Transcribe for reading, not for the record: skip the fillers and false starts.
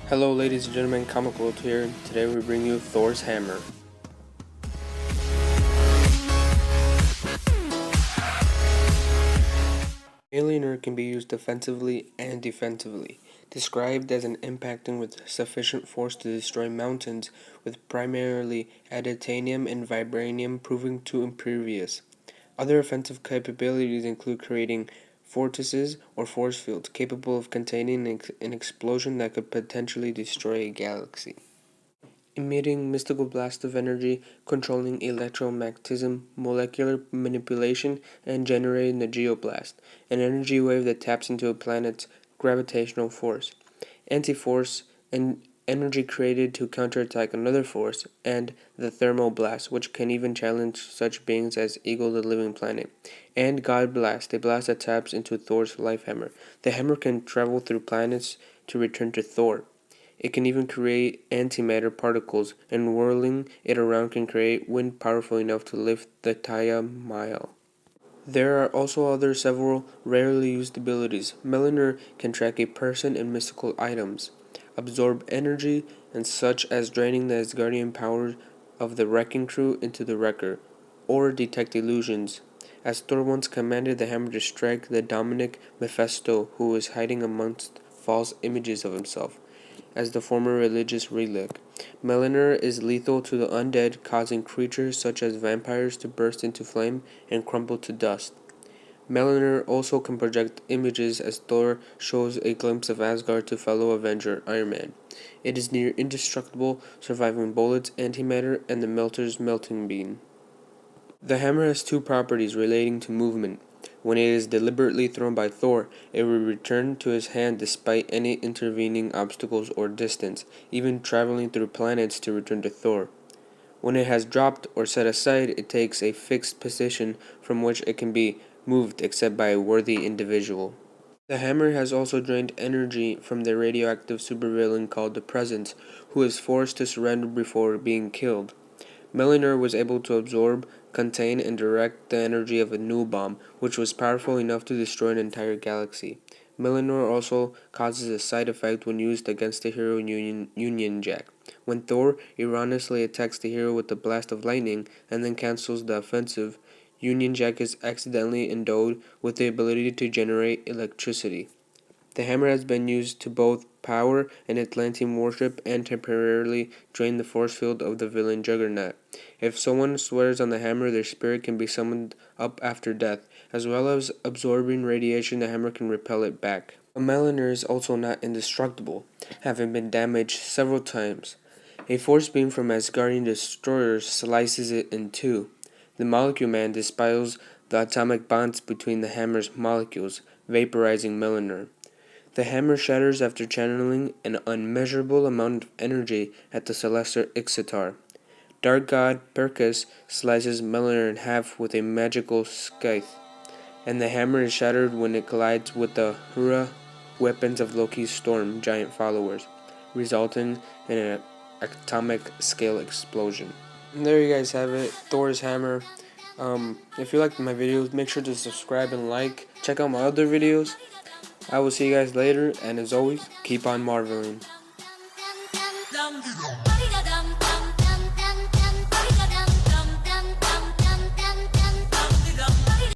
Hello ladies and gentlemen, Comic World here. Today we bring you Thor's hammer. Mjolnir can be used offensively and defensively, described as an impacting with sufficient force to destroy mountains, with primarily aditanium and vibranium proving too impervious. Other offensive capabilities include creating vortices or force fields capable of containing an explosion that could potentially destroy a galaxy. Emitting mystical blast of energy, controlling electromagnetism, molecular manipulation, and generating the geoblast, an energy wave that taps into a planet's gravitational force. Anti-force, and energy created to counterattack another force, and the thermal blast, which can even challenge such beings as Eagle the Living Planet. And God Blast, a blast that taps into Thor's life hammer. The hammer can travel through planets to return to Thor. It can even create antimatter particles, and whirling it around can create wind powerful enough to lift the Taya mile. There are also several rarely used abilities. Mjolnir can track a person and mystical items, absorb energy, and such as draining the Asgardian power of the wrecking crew into the wrecker, or detect illusions, as Thor once commanded the hammer to strike the Dominic Mephisto, who was hiding amongst false images of himself as the former religious relic. Mjolnir is lethal to the undead, causing creatures such as vampires to burst into flame and crumble to dust. Mjolnir also can project images, as Thor shows a glimpse of Asgard to fellow Avenger Iron Man. It is near indestructible, surviving bullets, antimatter, and the Melter's melting beam. The hammer has two properties relating to movement. When it is deliberately thrown by Thor, it will return to his hand despite any intervening obstacles or distance, even traveling through planets to return to Thor. When it has dropped or set aside, it takes a fixed position from which it can be moved except by a worthy individual. The hammer has also drained energy from the radioactive supervillain called the Presence, who is forced to surrender before being killed. Mjolnir was able to absorb, contain, and direct the energy of a null bomb, which was powerful enough to destroy an entire galaxy. Mjolnir also causes a side effect when used against the hero Union Jack. When Thor erroneously attacks the hero with a blast of lightning and then cancels the offensive, Union Jack is accidentally endowed with the ability to generate electricity. The hammer has been used to both power an Atlantean warship and temporarily drain the force field of the villain Juggernaut. If someone swears on the hammer, their spirit can be summoned up after death. As well as absorbing radiation, the hammer can repel it back. Mjolnir is also not indestructible, having been damaged several times. A force beam from Asgardian destroyers slices it in two. The Molecule Man dispels the atomic bonds between the hammer's molecules, vaporizing Mjolnir. The hammer shatters after channeling an unmeasurable amount of energy at the Celestial Ixitar. Dark God Perkus slices Mjolnir in half with a magical scythe, and the hammer is shattered when it collides with the Hura weapons of Loki's Storm giant followers, resulting in an atomic scale explosion. And there you guys have it, Thor's hammer. If you liked my videos, make sure to subscribe and like. Check out my other videos. I will see you guys later, and as always, keep on marveling.